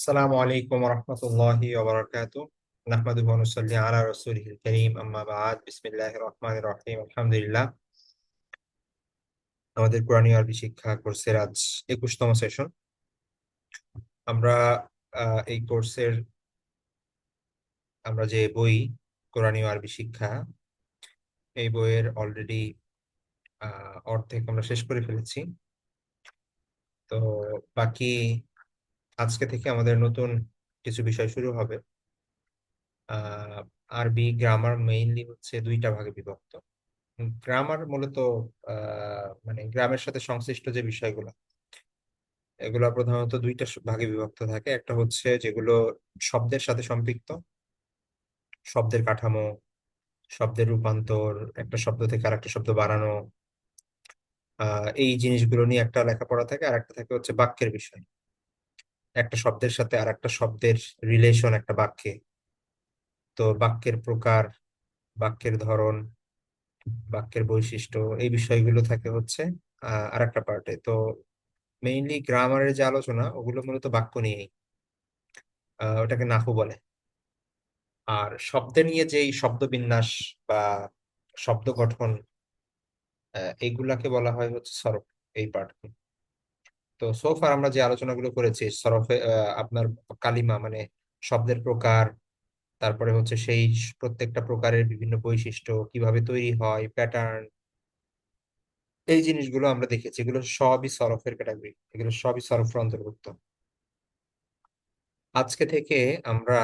আসসালামু আলাইকুম রহমতুল্লাহি ওবারাকাতু নাহমাদুহু ওয়া নুসাল্লি আলা রাসূলিহিল কারীম আম্মা বা'দ বিসমিল্লাহির রহমানির রহিম আলহামদুলিল্লাহ। আমাদের কোরআনী আরবি শিক্ষা কোর্সের আজ 21তম সেশন। আমরা এই কোর্সের আমরা যে বই কোরআনী আরবি শিক্ষা, এই বইয়ের অলরেডি অর্ধেক আমরা শেষ করে ফেলেছি। তো বাকি আজকে থেকে আমাদের নতুন কিছু বিষয় শুরু হবে। আহ আরবি গ্রামার মেইনলি হচ্ছে দুইটা ভাগে বিভক্ত। গ্রামার মূলত মানে গ্রামের সাথে সংশ্লিষ্ট যে বিষয়গুলো, এগুলো প্রধানত দুইটা ভাগে বিভক্ত থাকে। একটা হচ্ছে যেগুলো শব্দের সাথে সম্পৃক্ত, শব্দের কাঠামো, শব্দের রূপান্তর, একটা শব্দ থেকে আরেকটা শব্দ বানানো, এই জিনিসগুলো নিয়ে একটা লেখাপড়া থাকে। আর একটা থাকে হচ্ছে বাক্যের বিষয়, একটা শব্দের সাথে আর একটা শব্দের রিলেশন একটা বাক্যে। তো বাক্যের প্রকার, বাক্যের ধরন, বাক্যের বৈশিষ্ট্য, এই বিষয়গুলো থাকে হচ্ছে আর একটা পার্টে। তো মেইনলি গ্রামারের যে আলোচনা, ওগুলো মূলত বাক্য নিয়েই, ওটাকে নাহু বলে। আর শব্দ নিয়ে যেই শব্দ বিন্যাস বা শব্দ গঠন, এইগুলাকে বলা হয় হচ্ছে সরফ, এই পার্ট। তো সোফার আমরা যে আলোচনাগুলো করেছি সরফে, আপনার কালিমা মানে শব্দের প্রকার, তারপরে হচ্ছে সেই প্রত্যেকটা প্রকারের বিভিন্ন বৈশিষ্ট্য কিভাবে তৈরি হয়, প্যাটার্ন, এই জিনিসগুলো আমরা দেখেছি। এগুলো সবই সরফের ক্যাটাগরি, এগুলো সবই সরফের অন্তর্ভুক্ত। আজকে থেকে আমরা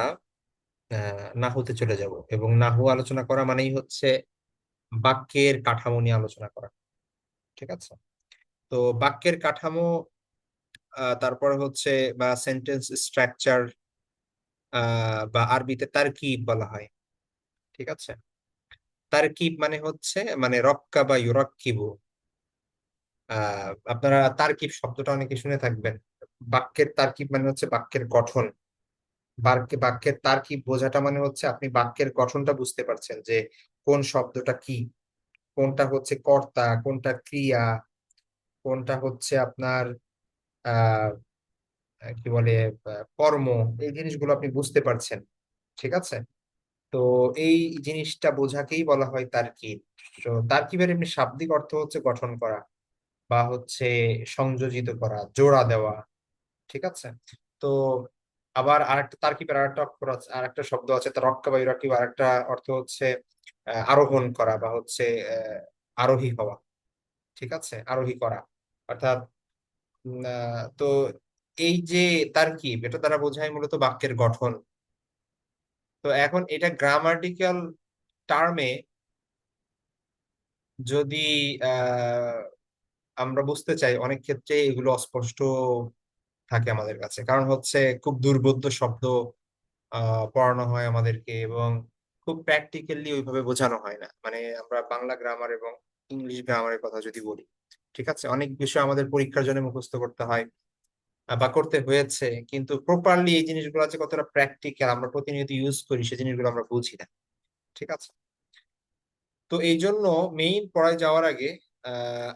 নাহুতে চলে যাব, এবং নাহু আলোচনা করা মানেই হচ্ছে বাক্যের কাঠামো নিয়ে আলোচনা করা। ঠিক আছে? তো বাক্যের কাঠামো, তারপরে হচ্ছে বা সেন্টেন্স স্ট্রাকচার, বা আরবিতে তারকিব বলা হয়। ঠিক আছে? তারকিব মানে হচ্ছে মানে রক্কা বা ইউরাক্কিবু। আপনারা তারকিব শব্দটা অনেকে শুনে থাকবেন। বাক্যের তারকিব মানে হচ্ছে বাক্যের গঠন। বাক্যের তারকিব বোঝাটা মানে হচ্ছে আপনি বাক্যের গঠনটা বুঝতে পারছেন, যে কোন শব্দটা কি, কোনটা হচ্ছে কর্তা, কোনটা ক্রিয়া, কোনটা হচ্ছে আপনার আহ কি বলে কর্ম, এই জিনিসগুলো আপনি বুঝতে পারছেন। ঠিক আছে? তো এই জিনিসটা বোঝাকেই বলা হয় তারকিব। তো তারকিবের এমনি শাব্দিক অর্থ হচ্ছে গঠন করা, বা হচ্ছে সংযোজিত করা, জোড়া দেওয়া। ঠিক আছে? তো আবার আরেকটা তারকিবের আরেকটা অক্ষর আছে, আরেকটা শব্দ আছে তার রক্কা বা ইরাকিব, আরেকটা অর্থ হচ্ছে আরোহণ করা, বা হচ্ছে আরোহী হওয়া। ঠিক আছে? আরোহী করা অর্থাৎ তো এই যে তারকিব, এটা দ্বারা বোঝায় মূলত বাক্যের গঠন। তো এখন এটা গ্রামাটিক্যাল টার্মে যদি আহ আমরা বুঝতে চাই, অনেক ক্ষেত্রে এগুলো অস্পষ্ট থাকে আমাদের কাছে, কারণ হচ্ছে খুব দুর্বোধ্য শব্দ পড়ানো হয় আমাদেরকে, এবং খুব প্র্যাকটিক্যালি ওইভাবে বোঝানো হয় না। মানে আমরা বাংলা গ্রামার এবং ইংলিশ গ্রামারের কথা যদি বলি, ঠিক আছে, অনেক বিষয় আমাদের পরীক্ষার জন্য মুখস্থ করতে হয় বা করতে হয়েছে, কিন্তু প্রপারলি এই জিনিসগুলো আছে কতটা প্র্যাকটিক্যাল আমরা প্রতিনিয়ত ইউজ করি, সেই জিনিসগুলো আমরা বুঝি না। ঠিক আছে? তো এই জন্য মেইন পড়ায় যাওয়ার আগে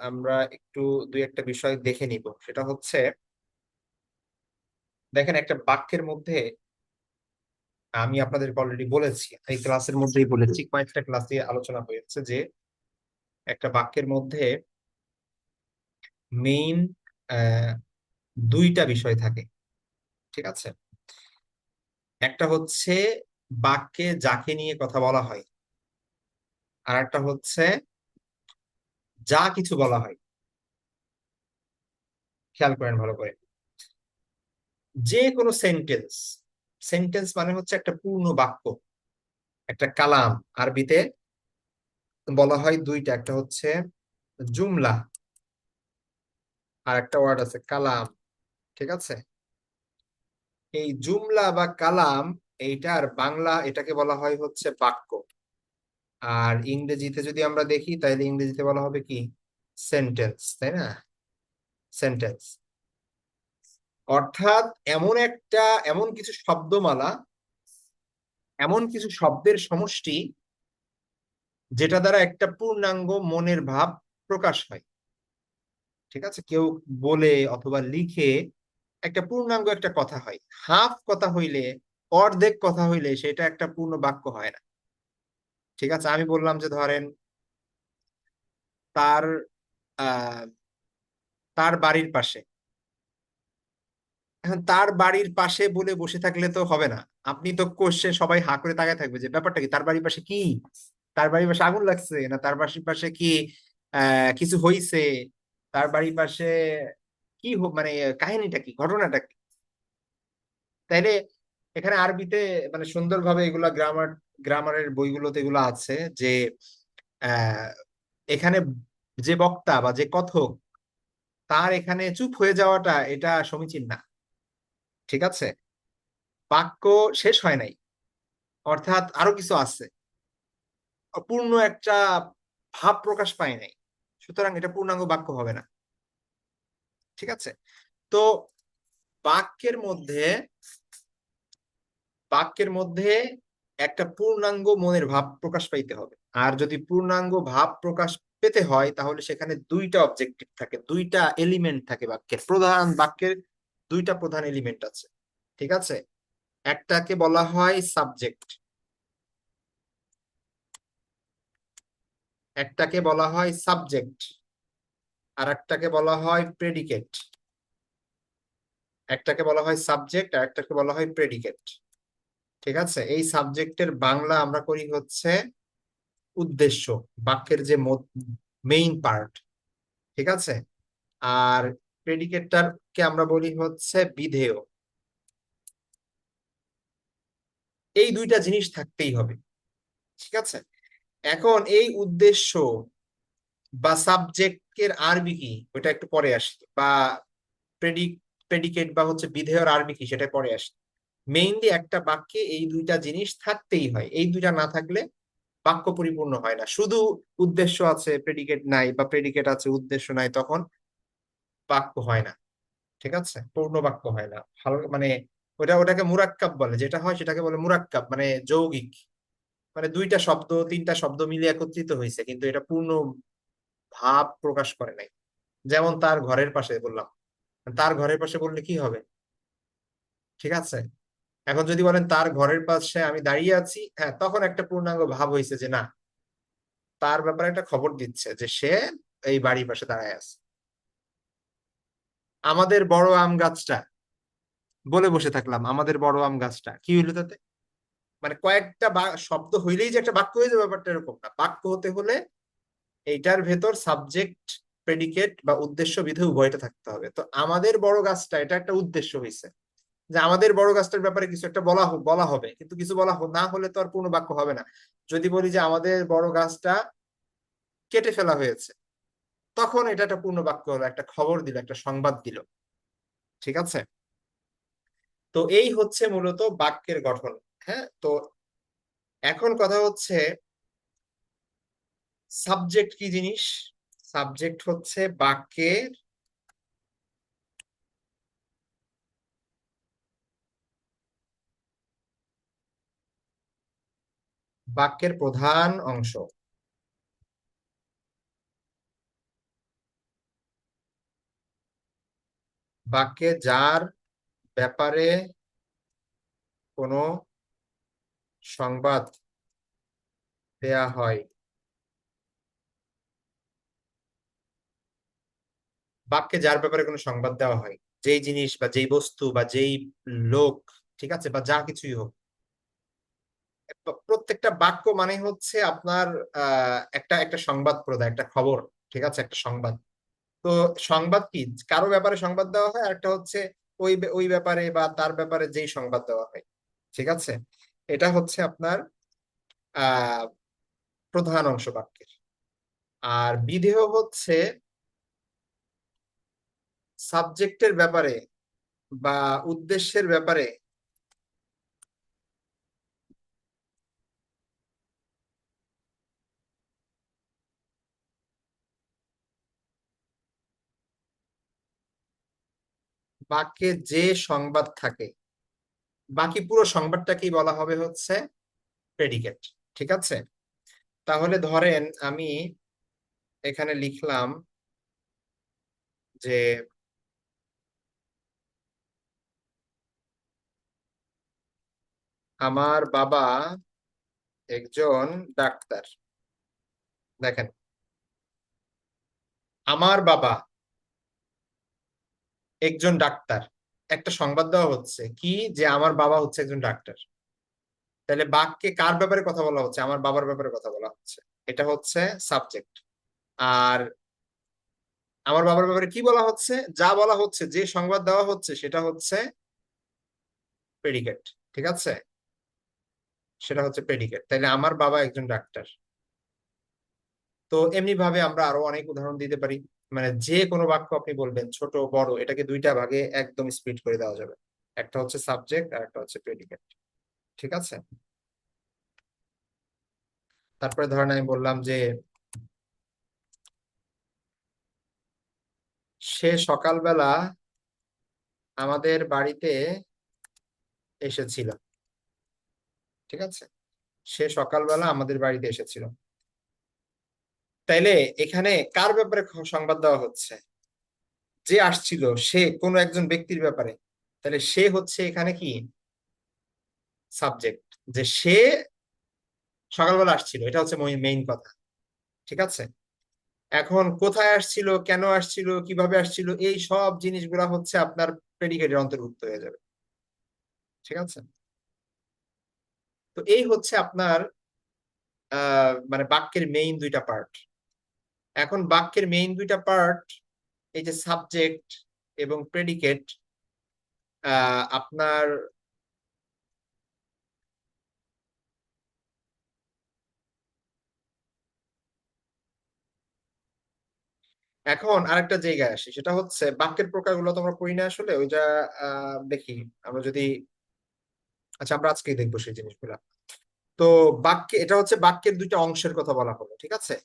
আমরা একটু দুই একটা বিষয় দেখে নিব। সেটা হচ্ছে, দেখেন, একটা বাক্যের মধ্যে, আমি আপনাদেরকে অলরেডি বলেছি, এই ক্লাসের মধ্যেই বলেছি, কয়েকটা ক্লাসে আলোচনা হয়েছে যে একটা বাক্যের মধ্যে মেইন দুইটা বিষয় থাকে। ঠিক আছে? একটা হচ্ছে বাক্যে যাকে নিয়ে কথা বলা হয়, আর একটা হচ্ছে যা কিছু বলা হয়। খেয়াল করেন ভালো করে। যে কোনো সেন্টেন্স, সেন্টেন্স মানে হচ্ছে একটা পূর্ণ বাক্য, একটা কালাম। আরবিতে বলা হয় দুইটা, একটা হচ্ছে জুমলা, আর একটা ওয়ার্ড আছে কালাম। ঠিক আছে? এই জুমলা বা কালাম, এইটার বাংলা এটাকে বলা হয় হচ্ছে বাক্য। আর ইংরেজিতে যদি আমরা দেখি, তাহলে ইংরেজিতে বলা হবে কি? সেন্টেন্স, তাই না? সেন্টেন্স অর্থাৎ এমন কিছু শব্দমালা, এমন কিছু শব্দের সমষ্টি, যেটা দ্বারা একটা পূর্ণাঙ্গ মনের ভাব প্রকাশ হয়। ঠিক আছে? কেউ বলে অথবা লিখে একটা পূর্ণাঙ্গ একটা কথা হয়। হাফ কথা হইলে, অর্ধেক কথা হইলে সেটা একটা পূর্ণ বাক্য হয় না। ঠিক আছে, আমি বললাম যে ধরেন তার আহ তার বাড়ির পাশে। এখন তার বাড়ির পাশে বলে বসে থাকলে তো হবে না। আপনি তো কোশ্চেন, সবাই হাঁ করে তাকায় থাকবে যে ব্যাপারটা কি, তার বাড়ির পাশে কি, তার বাড়ির পাশে আগুন লাগছে না তার বাড়ির পাশে কি কিছু হইছে, তার বাড়ির পাশে কি মানে কাহিনীটা কি, ঘটনাটা কি। তাইলে এখানে আরবিতে মানে সুন্দরভাবে এগুলা গ্রামারের বইগুলোতে এগুলো আছে যে আহ এখানে যে বক্তা বা যে কথক, তার এখানে চুপ হয়ে যাওয়াটা এটা সমীচীন না। ঠিক আছে, বাক্য শেষ হয় নাই, অর্থাৎ আরো কিছু আছে, অপূর্ণ একটা ভাব প্রকাশ পায় নাই, সুতরাং এটা পূর্ণাঙ্গ বাক্য হবে না। ঠিক আছে, তো বাক্যের মধ্যে বাক্যের মধ্যে একটা পূর্ণাঙ্গ মনের ভাব প্রকাশ পাইতে হবে। আর যদি পূর্ণাঙ্গ ভাব প্রকাশ পেতে হয় তাহলে সেখানে দুইটা অবজেক্টিভ থাকে, দুইটা এলিমেন্ট থাকে বাক্যের, বাক্যের দুইটা প্রধান এলিমেন্ট আছে। ঠিক আছে, একটাকে বলা হয় সাবজেক্ট, একটাকে বলা হয় সাবজেক্ট, আর একটাকে বলা হয় প্রেডিকেট। একটাকে বলা হয় সাবজেক্ট আর একটাকে বলা হয় প্রেডিকেট। ঠিক আছে, এই সাবজেক্টের বাংলা আমরা করি হচ্ছে উদ্দেশ্য, বাক্যের যে মেইন পার্ট। ঠিক আছে, আর প্রেডিকেটটাকে আমরা বলি হচ্ছে বিধেয়। এই দুইটা জিনিস থাকতেই হবে। ঠিক আছে, এখন এই উদ্দেশ্য বা সাবজেক্টের আরবি কি ওটা একটু পরে আসি, বা প্রেডিক প্রেডিকেট বা হচ্ছে বিধেয়র আরবি কি সেটা পরে আসি। মেইনলি একটা বাক্যে এই দুইটা জিনিস থাকতেই হয়, এই দুইটা না থাকলে বাক্য পরিপূর্ণ হয় না। শুধু উদ্দেশ্য আছে প্রেডিকেট নাই, বা প্রেডিকেট আছে উদ্দেশ্য নাই, তখন বাক্য হয় না। ঠিক আছে, পূর্ণ বাক্য হয় না ভালো মানে। ওটাকে মুরাক্কাব বলে, যেটা হয় সেটাকে বলে মুরাক্কাব, মানে যৌগিক, মানে দুইটা শব্দ তিনটা শব্দ মিলে একত্রিত হয়েছে কিন্তু এটা পূর্ণ ভাব প্রকাশ করে নাই। যেমন তার ঘরের পাশে বললাম, তার ঘরের পাশে বললে কি হবে? ঠিক আছে, এখন যদি বলেন তার ঘরের পাশে আমি দাঁড়িয়ে আছি, হ্যাঁ, তখন একটা পূর্ণাঙ্গ ভাব হয়েছে যে না, তার ব্যাপারে একটা খবর দিচ্ছে যে সে এই বাড়ির পাশে দাঁড়ায় আছে। আমাদের বড় আম গাছটা, বলে বসে থাকলাম আমাদের বড় আম গাছটা, কি হইলো তাতে? মানে কয়েকটা শব্দ হইলেই যে একটা বাক্য হয়ে যাবে ব্যাপারটা এরকম না। বাক্য হতে হলে এইটার ভেতর সাবজেক্ট, প্রেডিকেট বা উদ্দেশ্য বিধেয় উভয়টা থাকতে হবে। তো আমাদের বড় গাছটা, এটা একটা উদ্দেশ্য হয়েছে যে আমাদের বড় গাছটার ব্যাপারে কিছু একটা বলা হবে, কিন্তু কিছু না হলে তো আর পূর্ণ বাক্য হবে না। যদি বলি যে আমাদের বড় গাছটা কেটে ফেলা হয়েছে, তখন এটা একটা পূর্ণ বাক্য হলো, একটা খবর দিল, একটা সংবাদ দিল। ঠিক আছে, তো এই হচ্ছে মূলত বাক্যের গঠন। হ্যাঁ, তো এখন কথা হচ্ছে সাবজেক্ট কি জিনিস। সাবজেক্ট হচ্ছে বাক্যের প্রধান অংশ। বাক্যে যার ব্যাপারে কোনো সংবাদ দেয়া হয়, বাক্যে যার ব্যাপারে কোনো সংবাদ দেওয়া হয়, যেই জিনিস বা যেই বস্তু বা যেই লোক, ঠিক আছে, বা যা কিছুই হোক, প্রত্যেকটা বাক্য মানে হচ্ছে আপনার একটা একটা সংবাদ প্রদায়, একটা খবর। ঠিক আছে, একটা সংবাদ। তো সংবাদ কি, কারো ব্যাপারে সংবাদ দেওয়া হয়, আর একটা হচ্ছে ওই ব্যাপারে বা তার ব্যাপারে যেই সংবাদ দেওয়া হয়। ঠিক আছে, এটা হচ্ছে আপনার আহ প্রধান অংশ বাক্যের। আর বিধেয় হচ্ছে সাবজেক্টের ব্যাপারে বা উদ্দেশ্যের ব্যাপারে বাক্যে যে সংবাদ থাকে, বাকি পুরো সংবাদটাকেই বলা হবে হচ্ছে প্রেডিকেট। ঠিক আছে, তাহলে ধরেন আমি এখানে লিখলাম যে আমার বাবা একজন ডাক্তার। দেখেন, আমার বাবা একজন ডাক্তার, একটা সংবাদ দেওয়া হচ্ছে কি, যে আমার বাবা হচ্ছে একজন ডাক্তার। তাহলে বাক্যে কার ব্যাপারে কথা বলা হচ্ছে? আমার বাবার ব্যাপারে কথা বলা হচ্ছে। এটা হচ্ছে সাবজেক্ট। আর আমার বাবার ব্যাপারে কি বলা হচ্ছে? যা বলা হচ্ছে, যে সংবাদ দেওয়া হচ্ছে, সেটা হচ্ছে প্রেডিকেট। ঠিক আছে, সেটা হচ্ছে প্রেডিকেট। তাইলে আমার বাবা একজন ডাক্তার। তো এমনি ভাবে আমরা আরো অনেক উদাহরণ দিতে পারি। মানে যে কোনো বাক্য আপনি বলবেন, ছোট বড়, এটাকে দুইটা ভাগে একদম স্প্লিট করে দেওয়া যাবে। একটা হচ্ছে সাবজেক্ট আর একটা হচ্ছে প্রেডিকেট। ঠিক আছে। তারপরে ধরেন আমি বললাম যে সে সকালবেলা আমাদের বাড়িতে এসেছিল। ঠিক আছে, সে সকালবেলা আমাদের বাড়িতে এসেছিল। তাইলে এখানে কার ব্যাপারে সংবাদ দেওয়া হচ্ছে? যে আসছিল সে কোনো একজন ব্যক্তির ব্যাপারে। তাহলে সে হচ্ছে এখানে কি সাবজেক্ট, যে সে সকালবেলা আসছিল, এটা হচ্ছে মেইন কথা। ঠিক আছে। এখন কোথায় আসছিল, কেন আসছিল, কিভাবে আসছিল, এই সব জিনিসগুলা হচ্ছে আপনার প্রেডিকেটের অন্তর্ভুক্ত হয়ে যাবে। ঠিক আছে। তো এই হচ্ছে আপনার মানে বাক্যের মেইন দুইটা পার্ট। এখন বাক্যের মেইন দুইটা পার্ট, এই যে সাবজেক্ট এবং প্রেডিকেট, আপনার এখন আরেকটা জায়গায় আসি, সেটা হচ্ছে বাক্যের প্রকারগুলো তো আমরা পড়ি না আসলে, ওইটা দেখি আমরা যদি। আচ্ছা, আমরা আজকেই দেখবো সেই জিনিসগুলা। তো বাক্যে, এটা হচ্ছে বাক্যের দুইটা অংশের কথা বলা হলো। ঠিক আছে,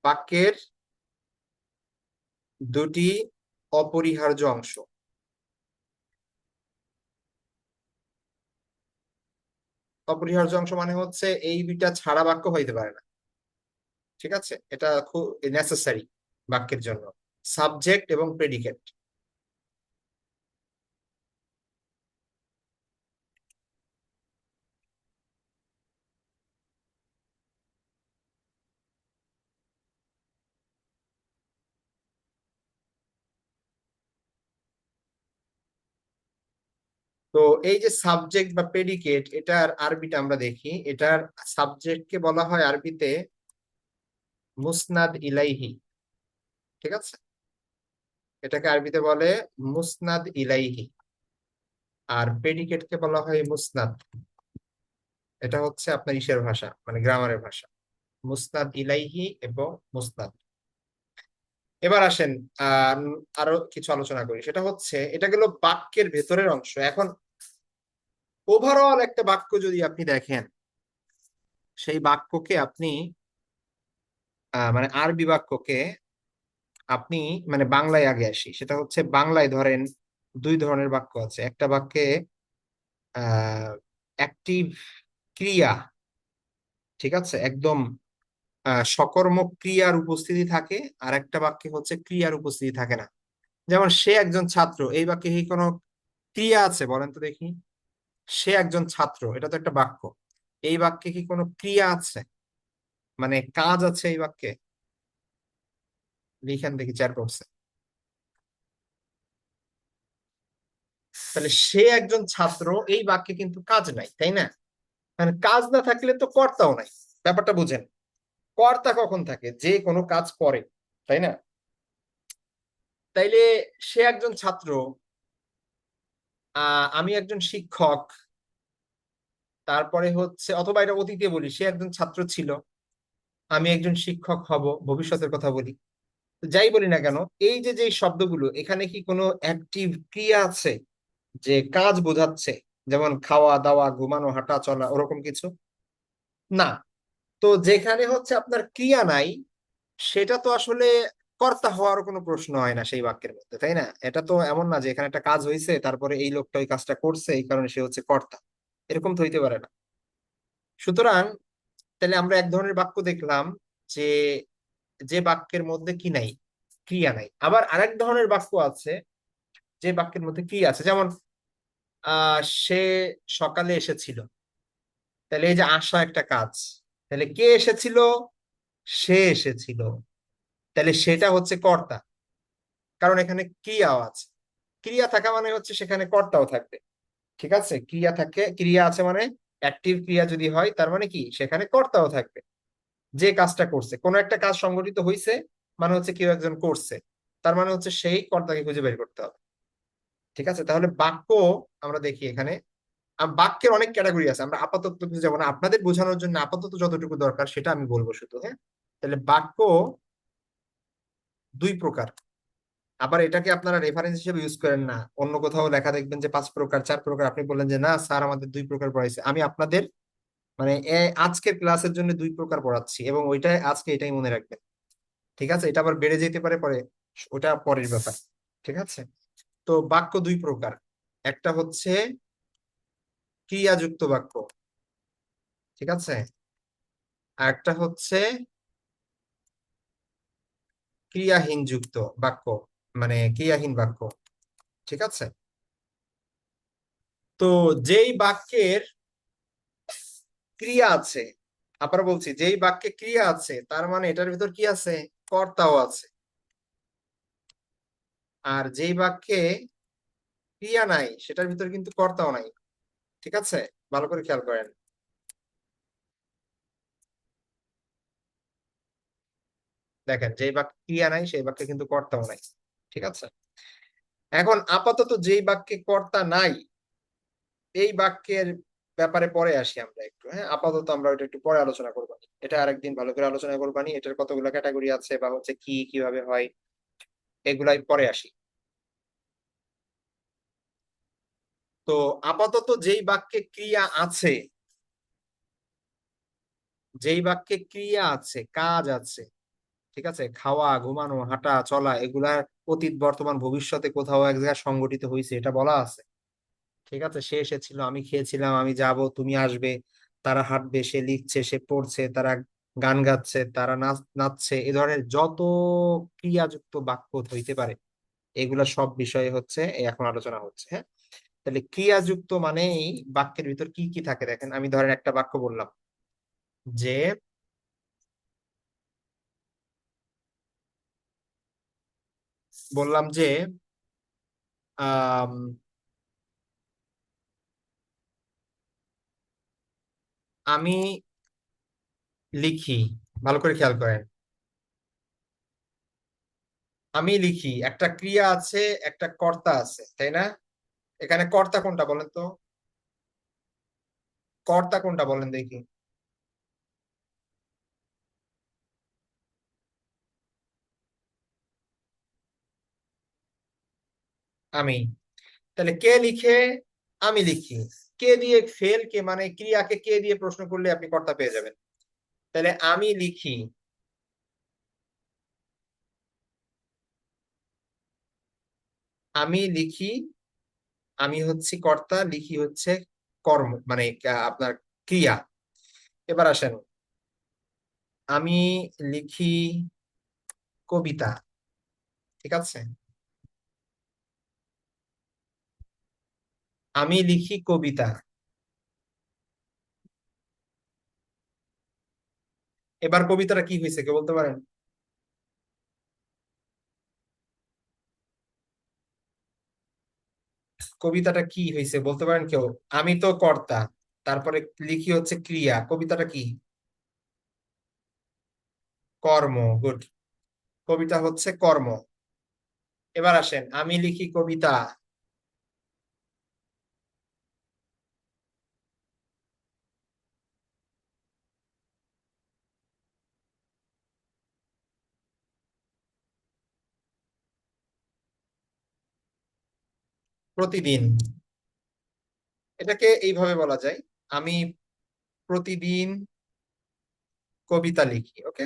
বাক্যের দুটি অপরিহার্য অংশ। অপরিহার্য অংশ মানে হচ্ছে এই দুইটা ছাড়া বাক্য হইতে পারে না। ঠিক আছে, এটা খুব নেসেসারি বাক্যের জন্য, সাবজেক্ট এবং প্রেডিকেট। তো এই যে সাবজেক্ট বা প্রেডিকেট, এটার আরবিটা আমরা দেখি। এটার সাবজেক্টকে বলা হয় আরবিতে মুসনাদ ইলাইহি। ঠিক আছে, এটাকে আরবিতে বলে মুসনাদ ইলাইহি। আর প্রেডিকেটকে বলা হয় মুসনাদ। এটা হচ্ছে আপনার ইসের ভাষা, মানে গ্রামারের ভাষা, মুসনাদ ইলাইহি এবং মুসনাদ। এবার আসেন আহ আরো কিছু আলোচনা করি। সেটা হচ্ছে, এটা গেল বাক্যের ভেতরের অংশ। এখন ওভারঅল একটা বাক্য যদি আপনি দেখেন, সেই বাক্যকে আপনি মানে আরবি বাক্যকে আপনি, মানে বাংলায় আগে আসি, সেটা হচ্ছে বাংলায় ধরেন দুই ধরনের বাক্য আছে। একটা বাক্যে অ্যাক্টিভ ক্রিয়া, ঠিক আছে, একদম সকর্মক ক্রিয়ার উপস্থিতি থাকে। আর একটা বাক্যে হচ্ছে ক্রিয়ার উপস্থিতি থাকে না। যেমন সে একজন ছাত্র, এই বাক্যে কি কোনো ক্রিয়া আছে বলেন তো দেখি? সে একজন ছাত্র, এটা তো একটা বাক্য। এই বাক্যে কি কোনো ক্রিয়া আছে, মানে কাজ আছে এই বাক্যে? লিখেন দেখি, চার পড়ছে। তাহলে সে একজন ছাত্র, এই বাক্যে কিন্তু কাজ নাই, তাই না? মানে কাজ না থাকলে তো কর্তাও নাই। ব্যাপারটা বুঝেন, কর্তা কখন থাকে? যে কোনো কাজ করে, তাই না? তাইলে সে একজন ছাত্র, আমি একজন শিক্ষক। তারপরে হচ্ছে, অথবা এটা অতীতে বলি, সে একজন ছাত্র ছিল, আমি একজন শিক্ষক হব, ভবিষ্যতের কথা বলি। তো যাই বলি না কেন, এই যে যে শব্দগুলো, এখানে কি কোনো অ্যাক্টিভ ক্রিয়া আছে যে কাজ বোঝাচ্ছে? যেমন খাওয়া দাওয়া, ঘুমানো, হাঁটা চলা, ওরকম কিছু না। তো যেখানে হচ্ছে আপনার ক্রিয়া নাই, সেটা তো আসলে কর্তা হওয়ার কোনো প্রশ্ন হয় না সেই বাক্যের মধ্যে, তাই না? এটা তো এমন না যে এখানে একটা কাজ হয়েছে, তারপরে এই লোকটা ওই কাজটা করছে, এই কারণে সে হচ্ছে কর্তা। এরকম তো হইতে পারে না। সুতরাং তাহলে আমরা এক ধরনের বাক্য দেখলাম, যে যে বাক্যের মধ্যে কি নাই, ক্রিয়া নাই। আবার আরেক ধরনের বাক্য আছে, যে বাক্যের মধ্যে ক্রিয়া আছে। যেমন সে সকালে এসেছিল। তাহলে এই যে আসা একটা কাজ, তাহলে কে এসেছিল? সে এসেছিল। তাহলে সেটা হচ্ছে কর্তা, কারণ এখানে ক্রিয়াও আছে। ক্রিয়া থাকা মানে হচ্ছে সেখানে কর্তাও থাকবে। ঠিক আছে, ক্রিয়া থাকে, ক্রিয়া আছে মানে অ্যাক্টিভ ক্রিয়া যদি হয় তার মানে কি সেখানে কর্তাও থাকবে। যে কাজটা করছে, কোনো একটা কাজ সংগঠিত হয়েছে মানে হচ্ছে কেউ একজন করছে, তার মানে হচ্ছে সেই কর্তাকে খুঁজে বের করতে হবে। ঠিক আছে, তাহলে বাক্য আমরা দেখি এখানে বাক্যের অনেক ক্যাটাগরি আছে, আমরা আপাতত কিছু যাবো না, আপনাদের বোঝানোর জন্য আপাতত যতটুকু দরকার সেটা আমি বলবো শুধু, হ্যাঁ। তাহলে বাক্য দুই প্রকার। আবার এটাকে আপনারা রেফারেন্স হিসেবে ইউজ করেন না, অন্য কোথাও লেখা দেখবেন যে 5 প্রকার 4 প্রকার, আপনি বললেন যে না স্যার আমাদের 2 প্রকার পড়াইছে, আমি আপনাদের মানে আজকের ক্লাসের জন্য 2 প্রকার পড়াচ্ছি এবং ওইটাই আজকে এটাই মনে রাখবেন। ঠিক আছে, এটা আবার বেড়ে যেতে পারে পরে, ওটা পরের ব্যাপার। ঠিক আছে, তো বাক্য 2 প্রকার। একটা হচ্ছে ক্রিয়াযুক্ত বাক্য, ঠিক আছে, আর একটা হচ্ছে ক্রিয়াহীন যুক্ত বাক্য, মানে ক্রিয়াহীন বাক্য। ঠিক আছে, তো যেই বাক্যের ক্রিয়া আছে, আবার বলছি যেই বাক্যে ক্রিয়া আছে তার মানে এটার ভিতর কি আছে? কর্তাও আছে। আর যেই বাক্যে ক্রিয়া নাই সেটার ভিতর কিন্তু কর্তাও নাই। ঠিক আছে, ভালো করে খেয়াল করেন। দেখেন, যেই বাক্যে ক্রিয়া নাই সেই বাক্যে কিন্তু কর্তাও নাই। ঠিক আছে, এখন আপাতত যেই বাক্যে কর্তা নাই এই বাক্যের ব্যাপারে পরে আসি আমরা একটু, হ্যাঁ। আপাতত আমরা ওটা একটু পরে আলোচনা করবো, এটা আরেকদিন ভালো করে আলোচনা করবানি, এটার কতগুলো ক্যাটাগরি আছে বা হচ্ছে কি কিভাবে হয় এগুলাই পরে আসি। তো আপাতত যেই বাক্যে ক্রিয়া আছে, যেই বাক্যে ক্রিয়া আছে কাজ আছে, ঠিক আছে, খাওয়া ঘুমানো হাঁটা চলা এগুলার অতীত বর্তমান ভবিষ্যতে কোথাও এক জায়গায় সংগঠিত হয়েছে এটা বলা আছে। ঠিক আছে, সে এসেছিল, আমি খেয়েছিলাম, আমি যাব, তুমি আসবে, তারা হাঁটবে, সে লিখছে, সে পড়ছে, তারা গান গাচ্ছে, তারা নাচছে, এ ধরনের যত ক্রিয়াযুক্ত বাক্য হইতে পারে এগুলা সব বিষয়ে হচ্ছে এই এখন আলোচনা হচ্ছে, হ্যাঁ। তাহলে ক্রিয়াযুক্ত মানেই বাক্যের ভিতর কি কি থাকে দেখেন, আমি ধরেন একটা বাক্য বললাম যে বললাম যে আম, আমি লিখি, ভালো করে খেয়াল করেন, আমি লিখি, একটা ক্রিয়া আছে, একটা কর্তা আছে, তাই না? এখানে কর্তা কোনটা বলেন তো, কর্তা কোনটা বলেন দেখি। আমি, তাহলে কে লিখে? আমি লিখি। কে দিয়ে ফেল, কে মানে ক্রিয়াকে কে দিয়ে প্রশ্ন করলে আপনি কর্তা পেয়ে যাবেন। তাহলে আমি লিখি, আমি লিখি, আমি হচ্ছে কর্তা, লিখি হচ্ছে কর্ম মানে আপনার ক্রিয়া। এবার আসেন, আমি লিখি কবিতা, ঠিক আছে, আমি লিখি কবিতা। এবার কবিতাটা কি হয়েছে কে বলতে পারেন? কবিতাটা কি হয়েছে বলতে পারেন কেউ? আমি তো কর্তা, তারপরে লিখি হচ্ছে ক্রিয়া, কবিতাটা কি? কর্ম। গুড, কবিতা হচ্ছে কর্ম। এবার আসেন, আমি লিখি কবিতা, প্রতিদিন। এটাকে এইভাবে বলা যায়, আমি প্রতিদিন কবিতা লিখি, ওকে।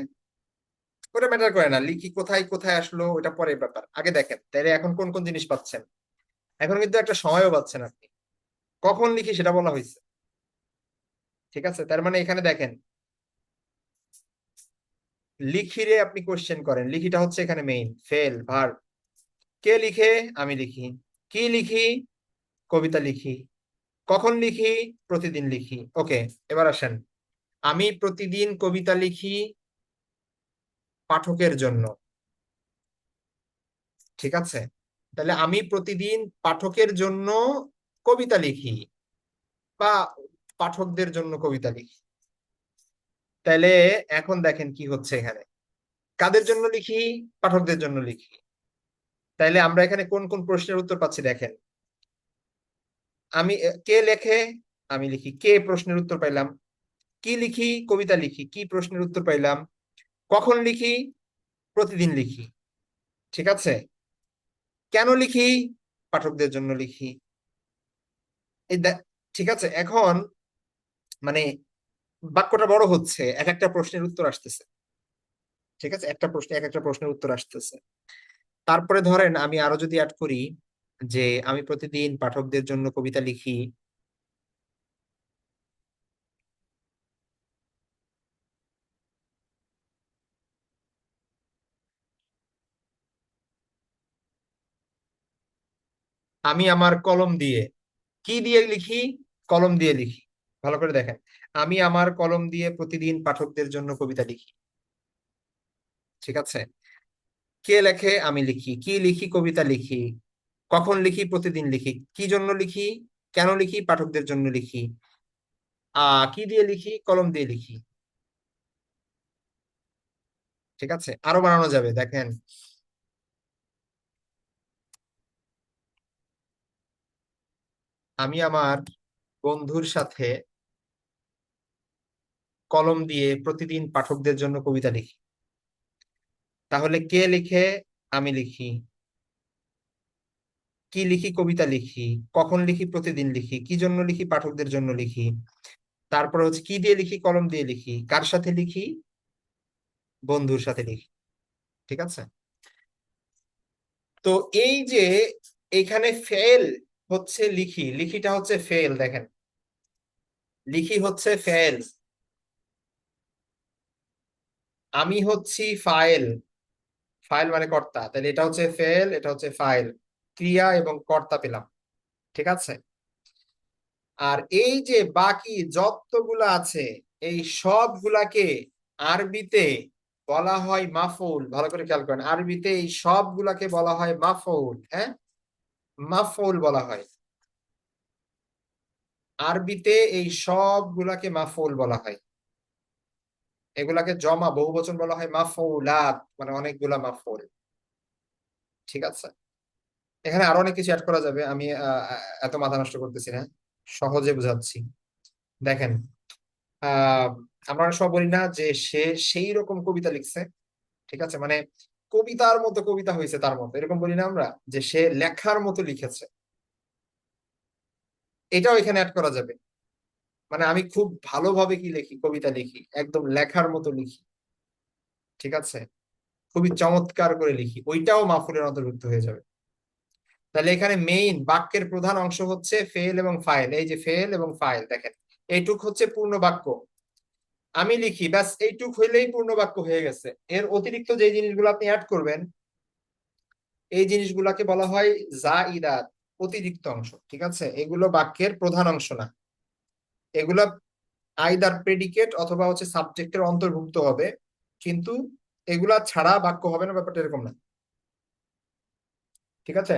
ওটা ম্যাটার করে না, লিখি কোথায় কোথায় আসলো ওটা পরের ব্যাপার, আগে দেখেন তাহলে এখন কোন কোন জিনিস পাচ্ছেন। এখন কিন্তু একটা সময়ও পাচ্ছেন আপনি, কখন লিখি সেটা বলা হয়েছে। ঠিক আছে, তার মানে এখানে দেখেন, লিখিরে আপনি কোশ্চেন করেন, লিখিটা হচ্ছে এখানে মেইন ফেল ভার্ব। কে লিখে? আমি লিখি। কি লিখি? কবিতা লিখি। কখন লিখি? প্রতিদিন লিখি। ওকে, এবার আসেন, আমি প্রতিদিন কবিতা লিখি পাঠকের জন্য। ঠিক আছে, তাহলে আমি প্রতিদিন পাঠকের জন্য কবিতা লিখি বা পাঠকদের জন্য কবিতা লিখি। তাহলে এখন দেখেন কি হচ্ছে এখানে, কাদের জন্য লিখি? পাঠকদের জন্য লিখি। তাইলে আমরা এখানে কোন কোন প্রশ্নের উত্তর পাচ্ছি দেখেন। আমি কে লেখে? আমি লিখি। কে প্রশ্নের উত্তর পাইলাম। কি লিখি? কবিতা লিখি। কি প্রশ্নের উত্তর পাইলাম। কখন লিখি? প্রতিদিন লিখি। ঠিক আছে, কেন লিখি? পাঠকদের জন্য লিখি। এই ঠিক আছে, এখন মানে বাক্যটা বড় হচ্ছে, এক একটা প্রশ্নের উত্তর আসতেছে। ঠিক আছে, একটা প্রশ্নে এক একটা প্রশ্নের উত্তর আসতেছে। তারপরে ধরেন আমি আরো যদি অ্যাড করি যে আমি প্রতিদিন পাঠকদের জন্য কবিতা লিখি, আমি আমার কলম দিয়ে। কি দিয়ে লিখি? কলম দিয়ে লিখি। ভালো করে দেখেন, আমি আমার কলম দিয়ে প্রতিদিন পাঠকদের জন্য কবিতা লিখি। ঠিক আছে, কে লেখে? আমি লিখি। কি লিখি? কবিতা লিখি। কখন লিখি? প্রতিদিন লিখি। কি জন্য লিখি? কেন লিখি? পাঠকদের জন্য লিখি। কি দিয়ে লিখি? কলম দিয়ে লিখি। ঠিক আছে, আরো বানানো যাবে দেখেন। আমি আমার বন্ধুর সাথে কলম দিয়ে প্রতিদিন পাঠকদের জন্য কবিতা লিখি। তাহলে কে লিখে? আমি লিখি। কি লিখি? কবিতা লিখি। কখন লিখি? প্রতিদিন লিখি। কি জন্য লিখি? পাঠকদের জন্য লিখি। তারপরে হচ্ছে কি দিয়ে লিখি? কলম দিয়ে লিখি। কার সাথে লিখি? বন্ধুর সাথে লিখি। ঠিক আছে, তো এই যে এখানে ফেল হচ্ছে লিখি, লিখিটা হচ্ছে ফেল। দেখেন, লিখি হচ্ছে ফেল, আমি হচ্ছি ফাইল। ফাইল মানে কর্তা, তাহলে এটা হচ্ছে ফেল, এটা হচ্ছে ফাইল। ক্রিয়া এবং কর্তা পেলাম। ঠিক আছে, আর এই যে বাকি যতগুলা আছে এই সবগুলাকে আরবিতে বলা হয় মাফউল। ভালো করে খেয়াল করেন, আরবিতে এই সবগুলাকে বলা হয় মাফউল। হ্যাঁ, মাফউল বলা হয়। আরবিতে এই সবগুলাকে মাফউল বলা হয়। এগুলাকে জমা বহুবচন বলা হয় মাফউলাত, মানে অনেকগুলা মাফউল। ঠিক আছে, এখানে আরো অনেক কিছু অ্যাড করা যাবে, আমি এত মাথা নষ্ট করতেছি না, সহজে বুঝাচ্ছি। দেখেন, আহ আমরা সব বলি না যে সে সেই রকম কবিতা লিখছে। ঠিক আছে, মানে কবিতার মতো কবিতা হয়েছে তার মতো, এরকম বলি না আমরা, যে সে লেখার মতো লিখেছে। এটাও এখানে অ্যাড করা যাবে। মানে আমি খুব ভালোভাবে কি লিখি? কবিতা লিখি, একদম লেখার মতো লিখি। ঠিক আছে, খুবই চমৎকার করে লিখি, ওইটাও মাফুলের অন্তর্ভুক্ত হয়ে যাবে। তাহলে এখানে মেইন বাক্যের প্রধান অংশ হচ্ছে ফেল এবং ফাইল। এই যে ফেল এবং ফাইল দেখেন, এইটুক হচ্ছে পূর্ণ বাক্য। আমি লিখি, ব্যাস এইটুক হইলেই পূর্ণ বাক্য হয়ে গেছে। এর অতিরিক্ত যে জিনিসগুলো আপনি অ্যাড করবেন, এই জিনিসগুলোকে বলা হয় জাইদাত, অতিরিক্ত অংশ। ঠিক আছে, এগুলো বাক্যের প্রধান অংশ না। এগুলো আইদার প্রেডিকেট অথবা হচ্ছে সাবজেক্টের অন্তর্ভুক্ত হবে, কিন্তু এগুলা ছাড়া বাক্য হবে না, ব্যাপারটা এরকম না। ঠিক আছে,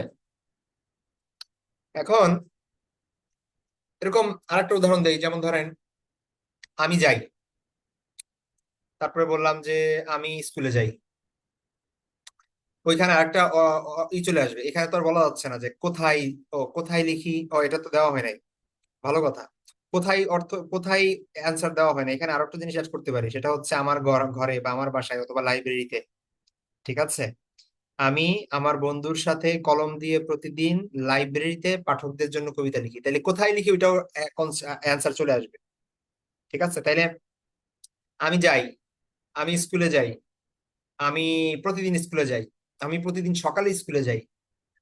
এখন এরকম আরেকটা উদাহরণ দেই, যেমন ধরেন আমি যাই, তারপরে বললাম যে আমি স্কুলে যাই। ওইখানে আরেকটা চলে আসবে, এখানে তো আর বলা যাচ্ছে না যে কোথায়। ও কোথায় লিখি, ও এটা তো দেওয়া হয় নাই। ভালো কথা, কোথায় অর্থ, কোথায় অ্যান্সার দেওয়া হয় না। এখানে আরো একটা জিনিস অ্যাড করতে পারি, সেটা হচ্ছে আমার ঘরে বা আমার বাসায় অথবা লাইব্রেরিতে। ঠিক আছে, আমি আমার বন্ধুর সাথে কলম দিয়ে প্রতিদিন লাইব্রেরিতে পাঠকদের জন্য কবিতা লিখি। তাহলে কোথায় লিখি ওইটাও অ্যান্সার চলে আসবে। ঠিক আছে, তাইলে আমি যাই, আমি স্কুলে যাই, আমি প্রতিদিন স্কুলে যাই, আমি প্রতিদিন সকালে স্কুলে যাই,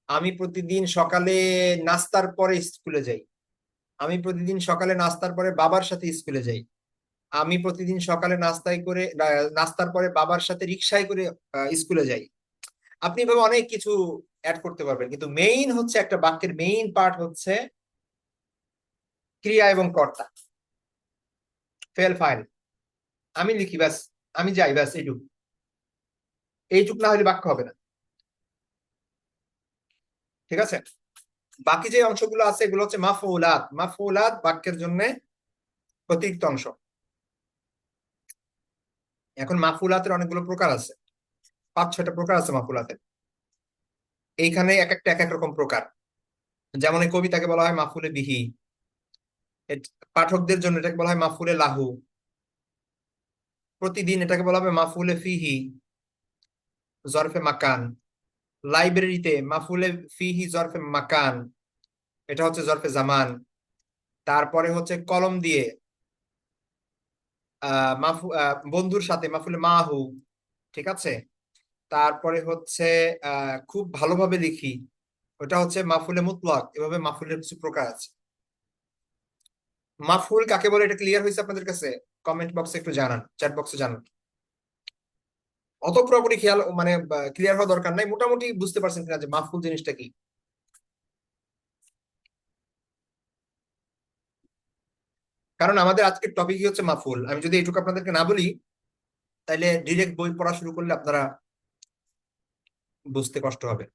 আমি প্রতিদিন সকালে নাস্তার পরে স্কুলে যাই, আমি প্রতিদিন সকালে নাস্তার পরে বাবার সাথে স্কুলে যাই, আমি প্রতিদিন সকালে নাস্তার পরে বাবার সাথে রিক্সায় করে স্কুলে যাই। আপনি এভাবে অনেক কিছু অ্যাড করতে পারবেন, কিন্তু মেইন হচ্ছে একটা বাক্যের মেইন পার্ট হচ্ছে ক্রিয়া এবং কর্তা, ফেল ফাইল, আমি লিখি ব্যাস, আমি যাই ব্যাস, এইটুক, এইটুক না হলে বাক্য হবে না। ঠিক আছে, বাকি যে অংশগুলো আছে এগুলো হচ্ছে মাফউলাত। মাফউলাত বাক্যের জন্য অতিরিক্ত অংশ। এখন মাফউলাতের অনেকগুলো প্রকার আছে, 5-6টা প্রকার আছে মাফউলাতের। এইখানে এক একটা এক এক রকম প্রকার। যেমন এই কবিতাকে বলা হয় মাফুলে বিহি, পাঠকদের জন্য এটাকে বলা হয় মাফুলে লাহু, প্রতিদিন এটাকে বলা হবে মাফুলে ফিহি জরফে মাকান, লাইব্রেরিতে মাফুলে ফিহি জরফে মাকান, এটা হচ্ছে জরফে জামান। তারপরে হচ্ছে কলম দিয়ে, বন্ধুর সাথে মাফুলে মাহু। ঠিক আছে, তারপরে হচ্ছে খুব ভালোভাবে লিখি, ওটা হচ্ছে মাফুলে মুতলাক। এভাবে মাফুলের কিছু প্রকার আছে। মাফুল কাকে বলে এটা ক্লিয়ার হয়েছে আপনাদের কাছে? কমেন্ট বক্সে একটু জানান, চ্যাট বক্সে জানান। অত পুরোপুরি খেয়াল মানে ক্লিয়ার হওয়া দরকার নাই, মোটামুটি বুঝতে পারছেন কিনা যে মাফুল জিনিসটা কি। কারণ আমাদের আজকের টপিকই হচ্ছে মাফুল। আমি যদি এইটুকু আপনাদেরকে না বলি, তাহলে ডিরেক্ট বই পড়া শুরু করলে আপনারা বুঝতে কষ্ট হবে।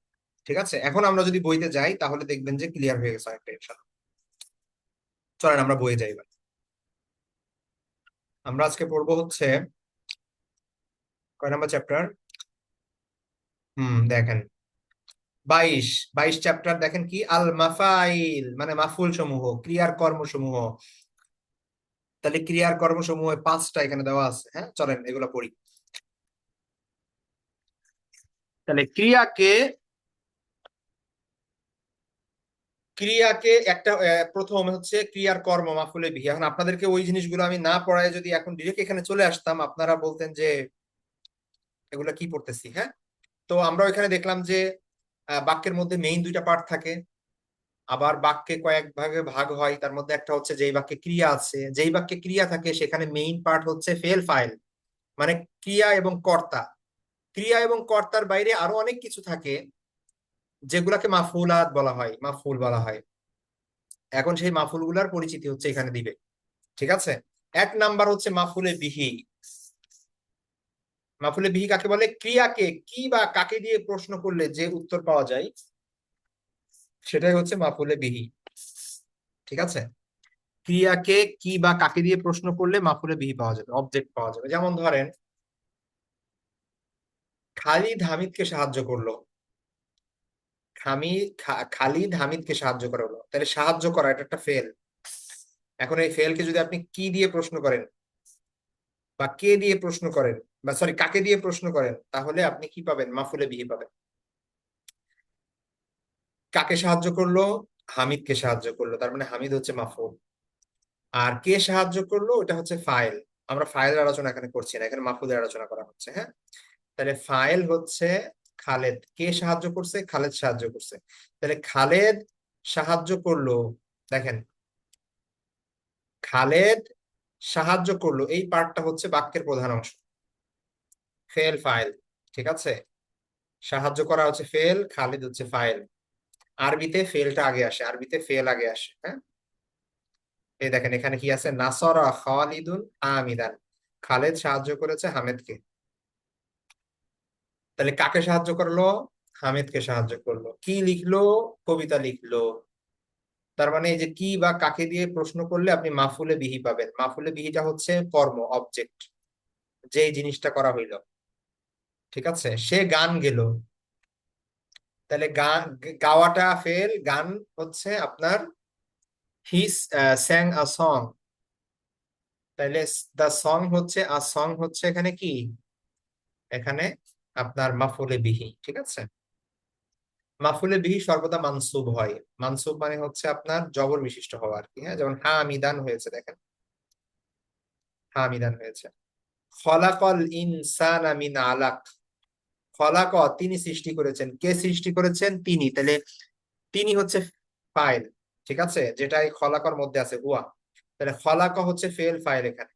ঠিক আছে, এখন আমরা যদি বইতে যাই তাহলে দেখবেন যে ক্লিয়ার হয়ে গেছে অনেকটা ইনশাআল্লাহ। চলেন আমরা বইয়ে যাই এবার। আমরা আজকে পড়বো হচ্ছে কয় নাম্বার চ্যাপ্টার? দেখেন 22। 22 চ্যাপ্টার দেখেন কি, আল মাফাইল মানে মাফুল সমূহ, ক্রিয়ার কর্ম সমূহ। তাহলে ক্রিয়ার কর্ম সমূহ 5টা এখানে দেওয়া আছে। হ্যাঁ, চলেন এগুলো পড়ি। তাহলে ক্রিয়াকে, একটা প্রথম হচ্ছে ক্রিয়ার কর্ম মাফুলে বিহি। এখন আপনাদেরকে ওই জিনিসগুলো আমি না পড়ায় যদি এখন ডিরেক্ট এখানে চলে আসতাম, আপনারা বলতেন যে এগুলা কি পড়তেছি। হ্যাঁ, তো আমরা এখানে দেখলাম যে বাক্যের মধ্যে মেইন 2টা পার্ট থাকে, আবার বাক্যে কয়েক ভাগে ভাগ হয়। তার মধ্যে একটা হচ্ছে যেই বাক্যে ক্রিয়া আছে, যেই বাক্যে ক্রিয়া থাকে সেখানে মেইন পার্ট হচ্ছে ফেল ফাইল, মানে ক্রিয়া এবং কর্তা। ক্রিয়া এবং কর্তার বাইরে আরো অনেক কিছু থাকে যেগুলাকে মাফুলাত বলা হয়, মাফুল বলা হয়। এখন সেই মাফুল গুলার পরিচিতি হচ্ছে এখানে দিবে। ঠিক আছে, 1 নাম্বার হচ্ছে মাফুলে বিহি। মাফুলে বিহি কাকে বলে? ক্রিয়াকে কি বা কাকে দিয়ে প্রশ্ন করলে যে উত্তর পাওয়া যায় সেটাই হচ্ছে মাফুলে বিহি। ঠিক আছে, ক্রিয়াকে কি বা কাকে দিয়ে প্রশ্ন করলে মাফুলে বিহি পাওয়া যাবে, অবজেক্ট পাওয়া যাবে। যেমন ধরেন খালিদ হামিদকে সাহায্য করলো। খালিদ হামিদকে সাহায্য করা হলো, তাহলে সাহায্য করা এটা একটা ফেল। এখন এই ফেলকে যদি আপনি কি দিয়ে প্রশ্ন করেন বা কে দিয়ে প্রশ্ন করেন, বা সরি কাকে দিয়ে প্রশ্ন করেন, তাহলে আপনি কি পাবেন? মাফুলে বিহি পাবেন। কাকে সাহায্য করলো? হামিদকে সাহায্য করলো, তার মানে হামিদ হচ্ছে মাফুল। আর কে সাহায্য করলো ওটা হচ্ছে ফাইল। আমরা ফাইলের আলোচনা এখানে করছি না, এখানে মাফুলের আলোচনা করা হচ্ছে। হ্যাঁ, তাহলে ফাইল হচ্ছে খালেদ, কে সাহায্য করছে? খালেদ সাহায্য করছে। তাহলে খালেদ সাহায্য করলো, দেখেন খালেদ সাহায্য করলো, এই পার্টটা হচ্ছে বাক্যের প্রধান অংশ, ফেল ফাইল। ঠিক আছে, সাহায্য করা হচ্ছে ফেল, খালিদ হচ্ছে ফাইল। আরবিতে ফেলটা আগে আসে, আরবিতে ফেল আগে আসে। হ্যাঁ, এই দেখেন এখানে কি আছে, নাসরা খালিদুন হামিদান, খালেদ সাহায্য করেছে হামিদকে। তাহলে কাকে সাহায্য করলো? হামিদকে সাহায্য করলো। কি লিখলো? কবিতা লিখলো। তার মানে এই যে কি বা কাকে দিয়ে প্রশ্ন করলে আপনি মাফুলে বিহি পাবেন। মাফুলে বিহিটা হচ্ছে কর্ম, অবজেক্ট, যেই জিনিসটা করা হইলো। ঠিক আছে, সে গান গেল, তাহলে গান, গাওয়াটা ফেল, গান হচ্ছে আপনার হি স্যাং আ সং, তাহলে দা সং হচ্ছে, আ সং হচ্ছে এখানে কি, এখানে আপনার মাফুলে বিহি। ঠিক আছে, মাফুলে বিহি সর্বদা মানসুব হয়। মানসুব মানে হচ্ছে আপনার জবর বিশিষ্ট হওয়া আর কি। হ্যাঁ, যেমন হামিদান হয়েছে, দেখেন হামিদান হয়েছে। খলাকল ইনসানা মিন আলাক, খলাক তিনি সৃষ্টি করেছেন, কে সৃষ্টি করেছেন? তিনি, তাহলে তিনি হচ্ছে ফাইল। ঠিক আছে, যেটা এই খলাকর মধ্যে আছে হুয়া, তাহলে খলাক হচ্ছে ফেল ফাইল এখানে,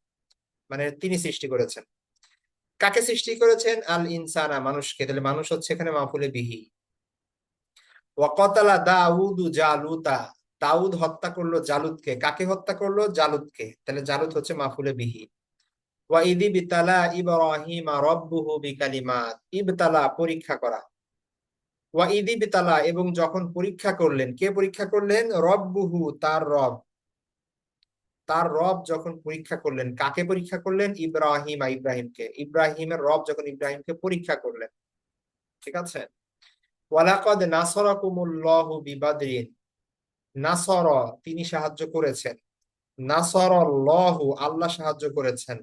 মানে তিনি সৃষ্টি করেছেন। কাকে সৃষ্টি করেছেন? আল ইনসানা, মানুষকে, তাহলে মানুষ হচ্ছে এখানে মাফুলে বিহি। ওয়াকাতালা দাউদু জালুতা, দাউদ হত্যা করলো জালুতকে, কাকে হত্যা করলো? জালুতকে। তাহলে জালুত হচ্ছে মাফুলে বিহি। ওয়া ইদি বিতালা ইব্রাহিম রব্বুহু বিকালিমাত, ইবতালা পরীক্ষা করা, ওয়া ইদি বিতালা এবং যখন পরীক্ষা করলেন, কে পরীক্ষা করলেন? রব্বুহু তার রব, তার রব যখন পরীক্ষা করলেন, কাকে পরীক্ষা করলেন? ইব্রাহিমকে, ইব্রাহিমের রব যখন ইব্রাহিমকে পরীক্ষা করলেন। ঠিক আছে। ওয়ালাকাদ নাসরাকুমুল্লাহু বিবাদরিন, নাসর তিনি সাহায্য করেছেন, নাসরাল্লাহু আল্লাহ সাহায্য করেছেন,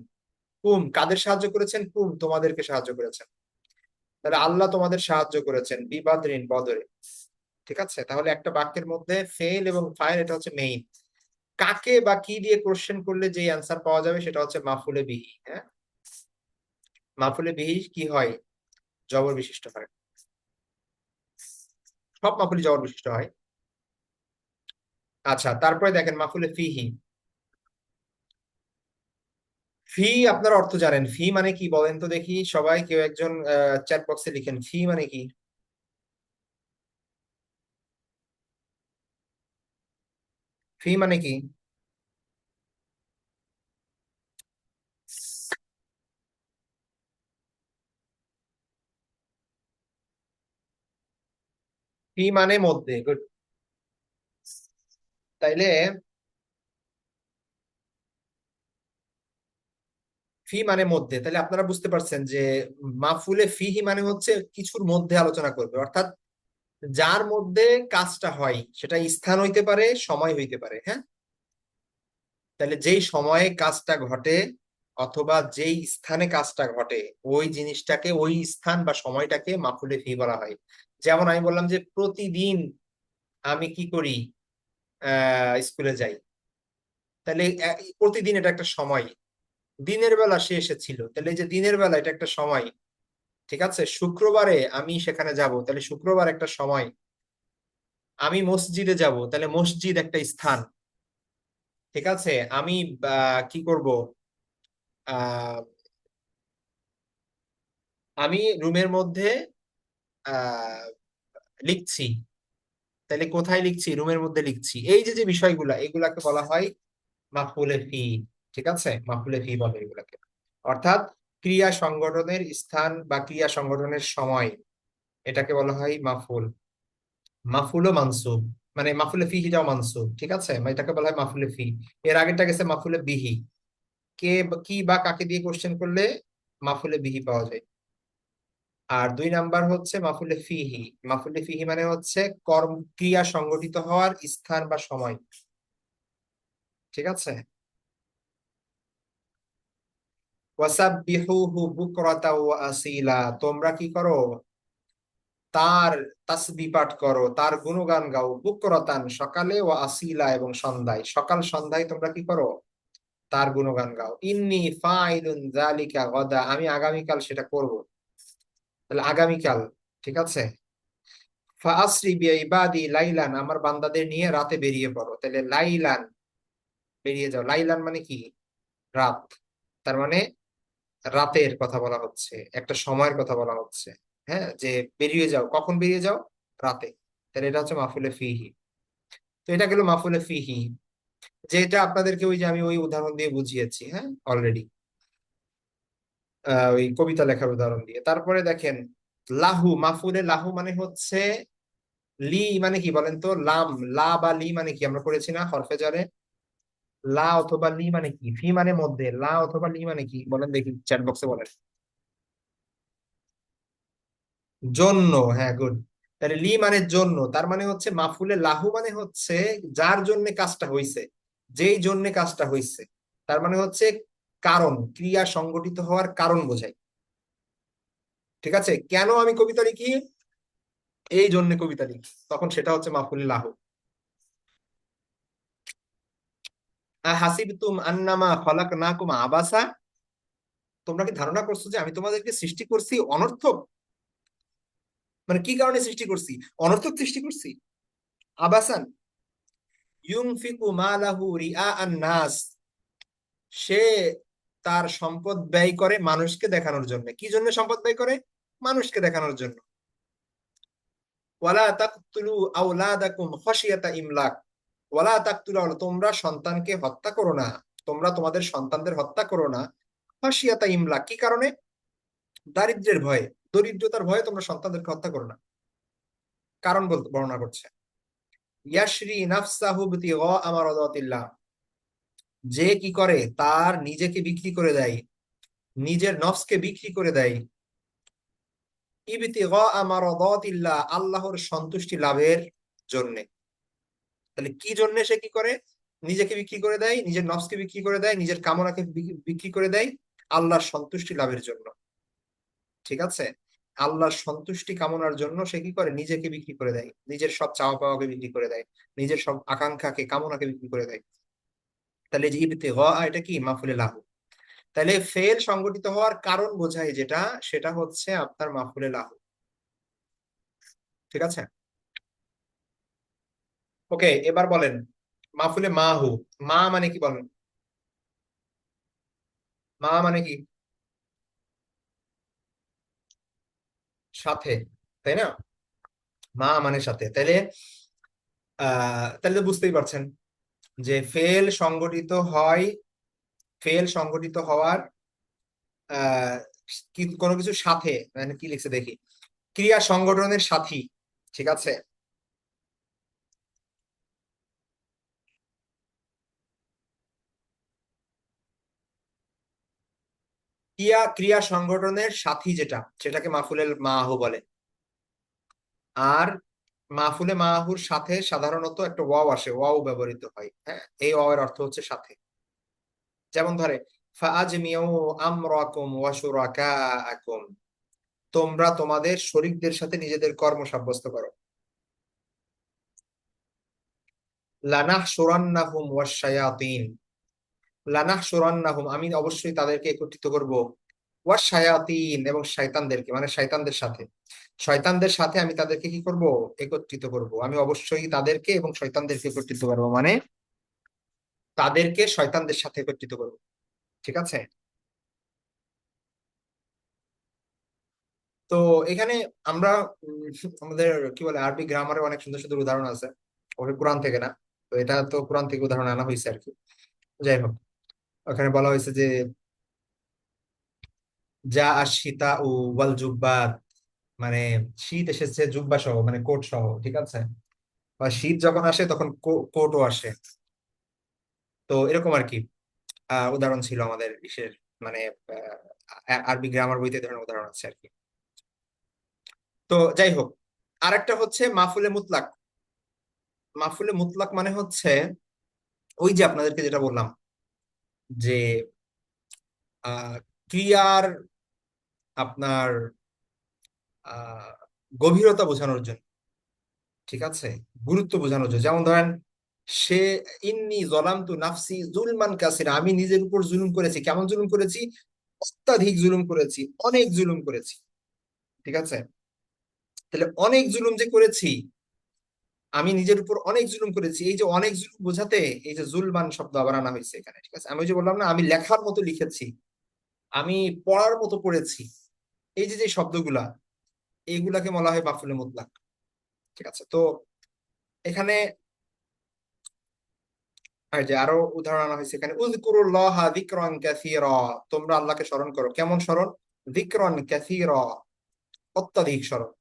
কাদের সাহায্য করেছেন? তোমাদেরকে সাহায্য করেছেন। তাহলে আল্লাহ তোমাদের সাহায্য করেছেন বিবাদরিন, বদরে। ঠিক আছে, তাহলে একটা বাক্যের মধ্যে ফেল এবং ফাইল, এটা হচ্ছে মেইন। কাকে বা কি দিয়ে কোশ্চেন করলে যে অ্যান্সার পাওয়া যাবে সেটা হচ্ছে মাফুলে বিহি। হ্যাঁ, মাফুলে বিহি কি হয়? জবর বিশিষ্ট হয়। সব মাফুলি জবর বিশিষ্ট হয়। আচ্ছা, তারপরে দেখেন মাফুলে ফিহি। ফি আপনার অর্থ জানেন? ফি মানে কি বলেন তো দেখি সবাই, কেউ একজন চ্যাট বক্সে লিখেন ফি মানে কি। ফি মানে কি? ফি মানে মধ্যে, গুড। তাইলে ফি মানে মধ্যে, তাহলে আপনারা বুঝতে পারছেন যে মাফুলে ফিহি মানে হচ্ছে কিছুর মধ্যে আলোচনা করবে, অর্থাৎ যার মধ্যে কাজটা হয়, সেটা স্থান হইতে পারে, সময় হইতে পারে। হ্যাঁ, তাহলে যেই সময়ে কাজটা ঘটে অথবা যেই স্থানে কাজটা ঘটে, ওই জিনিসটাকে, ওই স্থান বা সময়টাকে মাফুলে ফি বলা হয়। যেমন আমি বললাম যে প্রতিদিন আমি কি করি? স্কুলে যাই। তাহলে প্রতিদিন এটা একটা সময়। দিনের বেলা সে এসেছিল, তাহলে এই যে দিনের বেলা এটা একটা সময়। ঠিক আছে, শুক্রবারে আমি সেখানে যাব, তাহলে শুক্রবার একটা সময়। আমি মসজিদে যাব, তাহলে মসজিদ একটা স্থান। ঠিক আছে, আমি কি করব? আহ আমি রুমের মধ্যে আহ লিখছি, তাহলে কোথায় লিখছি? রুমের মধ্যে লিখছি। এই যে যে বিষয়গুলা, এগুলাকে বলা হয় মাফুলে ফি। ঠিক আছে, মাফুলে ফি বলে এগুলাকে। অর্থাৎ ক্রিয়া সংগঠনের স্থান বা ক্রিয়া সংগঠনের সময়, এটাকে বলা হয় মাফুল। মাফুল ও মানসুব, মানে মাফুলে ফিহিটাও মানসুব। ঠিক আছে, এটাকে বলা হয় মাফুলে ফি। এর আগেরটা গেছে মাফুলে বিহি। কি বা কাকে দিয়ে কোশ্চেন করলে মাফুলে বিহি পাওয়া যায়। আর দুই নাম্বার হচ্ছে মাফুলে ফিহি। মাফুলে ফিহি মানে হচ্ছে কর্ম, ক্রিয়া সংগঠিত হওয়ার স্থান বা সময়। ঠিক আছে। ওয়াসাব্বিহুহু বুকরাতা ওয়া আসিলা, তোমরা কি করো? তার তাসবিহ পাঠ করো, তার গুণগান গাও, বুকরাতান সকালে, ও আসিলা এবং সন্ধ্যায়, সকাল সন্ধ্যায় তোমরা কি করো? তার গুণগান গাও। ইন্নী ফাইলুন যালিকা গাদা, আমি আগামীকাল সেটা করব। তাহলে আগামীকাল। ঠিক আছে। ফাআসরি বিইবাদি লাইলান, আমার বান্দাদের নিয়ে রাতে বেরিয়ে পড়ো। তাহলে লাইলান, বেরিয়ে যাও। লাইলান মানে কি? রাত। তার মানে রাতের কথা বলা হচ্ছে, একটা সময়ের কথা বলা হচ্ছে। হ্যাঁ, যে বেরিয়ে যাও, কখন বেরিয়ে যাও? রাতে। তাহলে এটা হচ্ছে মাফুলে ফিহি। তো এটা গেল মাফুলে ফিহি, যেটা আপনাদেরকে ওই যে আমি ওই উদাহরণ দিয়ে বুঝিয়েছি, হ্যাঁ, অলরেডি, ওই কবিতা লেখার উদাহরণ দিয়ে। তারপরে দেখেন লাহু, মাফুলে লাহু মানে হচ্ছে লি মানে কি বলেন তো? লাম, লা বা লি মানে কি আমরা পড়েছি না হরফে জারে? লা অথবা লি মানে কি? ফি মানে মধ্যে, লা অথবা লি মানে কি বলেন দেখি, চ্যাট বক্সে বলেন। জন্য, হ্যাঁ, গুড। তাহলে লি মানে জন্য, তার মানে হচ্ছে মাফুলে লাহু মানে হচ্ছে যার জন্য কাজটা হইছে, যেই জন্য কাজটা হইছে। তার মানে হচ্ছে কারণ, ক্রিয়া সংগঠিত হওয়ার কারণ বোঝায়। ঠিক আছে, কেন আমি কবিতা লিখি? এই জন্য কবিতা লিখি, তখন সেটা হচ্ছে মাফুলে লাহু। হাসিবতুম আন্নামা খলাকনাকুম আবাসা, তোমরা কি ধারণা করছো যে আমি তোমাদেরকে সৃষ্টি করছি অনর্থক? মানে কি কারণে সৃষ্টি করছি? অনর্থক সৃষ্টি করছি। আবাসান, ইউনফিকু মালাহু রিআ আন নাস, সে তার সম্পদ ব্যয় করে মানুষকে দেখানোর জন্য। কি জন্য সম্পদ ব্যয় করে? মানুষকে দেখানোর জন্য। ওয়ালা তাকতুলু আওলাদাকুম খাশিয়াতা ইমলাক, ওয়ালা তাকতুলু, তোমরা সন্তানকে হত্যা করো না, তোমরা তোমাদের সন্তানদের হত্যা করো না, খাশিয়াতা ইমলাক, কি কারণে? দারিদ্র্যের ভয়ে, দরিদ্রতার ভয়ে তোমরা সন্তানদেরকে হত্যা করো না। কারণ বলতে বর্ণনা করছে, ইয়াশরি নাফসাহু বিতিগা আমারাদাতিল্লাহ, যে কি করে তার নিজেকে বিক্রি করে দেয়, নিজের নফসকে বিক্রি করে দেয়, ইবতিগা আমারাদাতিল্লাহ, আল্লাহর সন্তুষ্টি লাভের জন্য। তাহলে কি জন্য সে কি করে? নিজেকে বিক্রি করে দেয়, নিজের নফসকে বিক্রি করে দেয়, নিজের কামনাকে বিক্রি করে দেয় আল্লাহর সন্তুষ্টি লাভের জন্য। ঠিক আছে, আল্লাহর সন্তুষ্টি কামনার জন্য সে কি করে? নিজেকে বিক্রি করে দেয়, নিজের সব চাওয়া পাওয়াকে বিক্রি করে দেয়, নিজের সব আকাঙ্ক্ষাকে কামনাকে বিক্রি করে দেয়। তাহলে যে ইবতিগা, এটা কি মাফুলে লাহু। তাহলে ফেল সংগঠিত হওয়ার কারণ বোঝায় যেটা, সেটা হচ্ছে আপনার মাফুলে লাহু। ঠিক আছে, ওকে, এবার বলেন মাফুলে মাহু। মা মানে কি বলেন? মা মানে কি? সাথে, তাই না? মা মানে সাথে। তাইলে তাহলে তো বুঝতেই পারছেন যে ফেল সংগঠিত হয়, ফেল সংগঠিত হওয়ার আহ কি কোনো কিছু সাথে, মানে কি লিখছে দেখি, ক্রিয়া সংগঠনের সাথী। ঠিক আছে, ক্রিয়া ক্রিয়া সংগঠনের সাথী যেটা, সেটাকে মাফুলের মাহু বলে। আর মাহফুলে মাহুর সাথে সাধারণত একটা ওয়াও আসে, ওয়াও ব্যবহৃত হয়। হ্যাঁ, এই ওয়াও এর অর্থ হচ্ছে সাথে। যেমন ধরে, ফাআজমিউ আমরাকুম ওয়া শুরাকাআকুম, তোমরা তোমাদের শরীকদের সাথে নিজেদের কর্ম সাব্যস্ত করো। লানাহশুরান্নাহুম ওয়াশ শায়াতিন, লানাহশুরান্নাহুম, আমি অবশ্যই তাদেরকে একত্রিত করব, ওয়াশ শায়াতিন, এবং শয়তানদেরকে, মানে শয়তানদের সাথে, শয়তানদের সাথে আমি তাদেরকে কি করব? একত্রিত করব। আমি অবশ্যই তাদেরকে এবং শয়তানদেরকে একত্রিত করবো, মানে তাদেরকে শয়তানদের সাথে একত্রিত করবো। ঠিক আছে, তো এখানে আমরা উম, আমাদের কি বলে, আরবি গ্রামারে অনেক সুন্দর সুন্দর উদাহরণ আছে, ওটা কোরআন থেকে না, তো এটা তো কোরআন থেকে উদাহরণ আনা হয়েছে আর কি। যাই হোক, ওখানে বলা হয়েছে যে যা আশিতা ও ওয়াল জুব্বাত, মানে শীত এসেছে জুব্বা সহ, মানে কোট সহ। ঠিক আছে, বা শীত যখন আসে তখন কোটও আসে। তো এরকম আর কি উদাহরণ ছিল আমাদের ইসের, মানে আরবি গ্রামার বইতে এই ধরনের উদাহরণ আছে আর কি। তো যাই হোক, আরেকটা হচ্ছে মাহফুলে মুতলাক। মাহফুলে মুতলাক মানে হচ্ছে ওই যে আপনাদেরকে যেটা বললাম, যে আহ ক্রিয়ার আপনার আহ গভীরতা বোঝানোর জন্য। ঠিক আছে, গুরুত্ব বোঝানোর জন্য। যেমন ধরেন, সে ইন্নি জলামতু নাফসি জুলমান কাসিরা, আমি নিজের উপর জুলুম করেছি। কেমন জুলুম করেছি? অত্যাধিক জুলুম করেছি, অনেক জুলুম করেছি। ঠিক আছে, তাহলে অনেক জুলুম যে করেছি, আমি নিজের উপর অনেক জুলুম করেছি, এই যে অনেক জুলুম বোঝাতে এই যে জুলমান শব্দ আবার আনা হয়েছে এখানে। ঠিক আছে, আমি ওই যে বললাম না, আমি লেখার মতো লিখেছি, আমি পড়ার মতো পড়েছি, এই যে যে শব্দগুলা, এইগুলাকে বলা হয় মাফুলে মুতলাক। ঠিক আছে, তো এখানে আর যে আরো উদাহরণ আনা হয়েছে এখানে, উযকুরুল্লাহা যিকরান কাসীরা, তোমরা আল্লাহকে স্মরণ করো। কেমন স্মরণ? যিকরান কাসীরা, অত্যাধিক স্মরণ।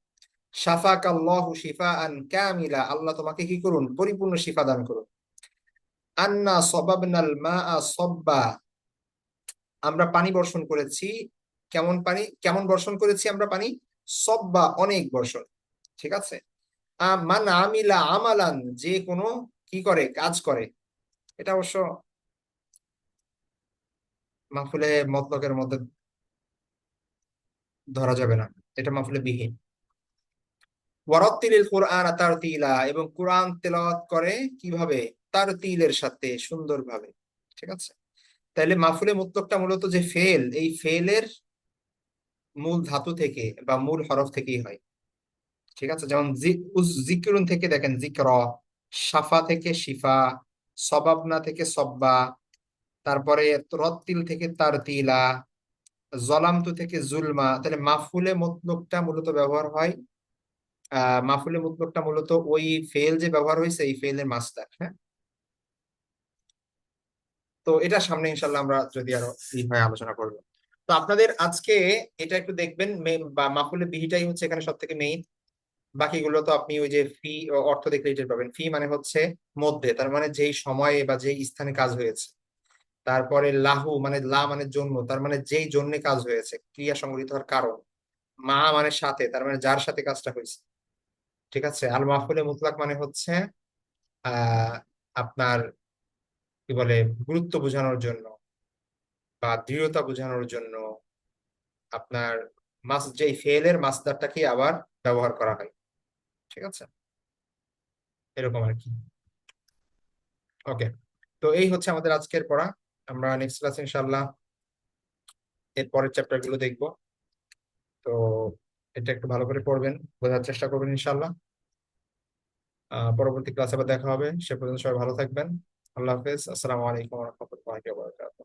শাফাকাল্লাহু শিফাআন কামিলা, আল্লাহ তোমাকে কি করুন? পরিপূর্ণ শিফা দান করুন। আন্না সাবাবনাল মাআ সাব্বা, আমরা পানি বর্ষণ করেছি। কেমন পানি, কেমন বর্ষণ করেছি আমরা পানি? সব্বা, অনেক বর্ষণ। ঠিক আছে, মান আমিলা আমালান, যে কোনো কি করে? কাজ করে। এটা অবশ্য মাহফিলে মতলকের মধ্যে ধরা যাবে না, এটা মাহফিলে বিহীন। ওয়ারাত্তিলিল কুরআন তারতিলা, এবং কোরআন তেলাওয়াত করে কিভাবে? তারতিলের সাথে, সুন্দরভাবে। ঠিক আছে, তাহলে মাহফিলে মুতলকটা মূলত যে ফেল, এই ফেলের মূল ধাতু থেকে বা মূল হরফ থেকেই হয়। ঠিক আছে, যেমন জিকিরুন থেকে দেখেন জিকর, সাফা থেকে শিফা, সবাবনা থেকে সব্বা, তারপরে রত্তিল থেকে তারতিলা, জলামতু থেকে জুলমা। তাহলে মাফুলে মতলবটা মূলত ব্যবহার হয়, মাফুলে মতলবটা মূলত ওই ফেল যে ব্যবহার হয়েছে, এই ফেলের মাসদার। হ্যাঁ, তো এটা সামনে ইনশাল্লাহ আমরা যদি আরো ই হয় আলোচনা করবো। তো আপনাদের আজকে এটা একটু দেখবেন, বা মাফুলে বিহিটাই হচ্ছে এখানে সব থেকে মেইন। বাকিগুলো তো আপনি ওই যে ফি অর্থ দেখলে এটা পাবেন। ফি মানে হচ্ছে মধ্যে, তার মানে যেই সময়ে বা যেই স্থানে কাজ হয়েছে। তারপরে লাহু মানে লা মানে জন্য, তার মানে যেই জন্য কাজ হয়েছে, ক্রিয়া সংগঠিত হওয়ার কারণ। মা মানে সাথে, তার মানে যার সাথে কাজটা হয়েছে। ঠিক আছে। আল মাহফুলে মুতলাক মানে হচ্ছে আহ আপনার কি বলে, গুরুত্ব বোঝানোর জন্য বা দৃঢ়তা বোঝানোর জন্য আপনার মাস যেই ফেলের মাসদারটাকে আবার ব্যবহার করা হয়। ঠিক আছে, এরকম আর কি। ওকে, তো এই হচ্ছে আমাদের আজকের পড়া। আমরা নেক্সট ক্লাস ইনশাআল্লাহ এর পরের চ্যাপ্টার গুলো দেখবো। তো এটা একটু ভালো করে পড়বেন, বোঝার চেষ্টা করবেন ইনশাআল্লাহ। পরবর্তী ক্লাসে আবার দেখা হবে, সে পর্যন্ত সবাই ভালো থাকবেন। আল্লাহ হাফেজ, আসসালামু আলাইকুম ওয়া রাহমাতুল্লাহি ওয়া বারাকাতুহু।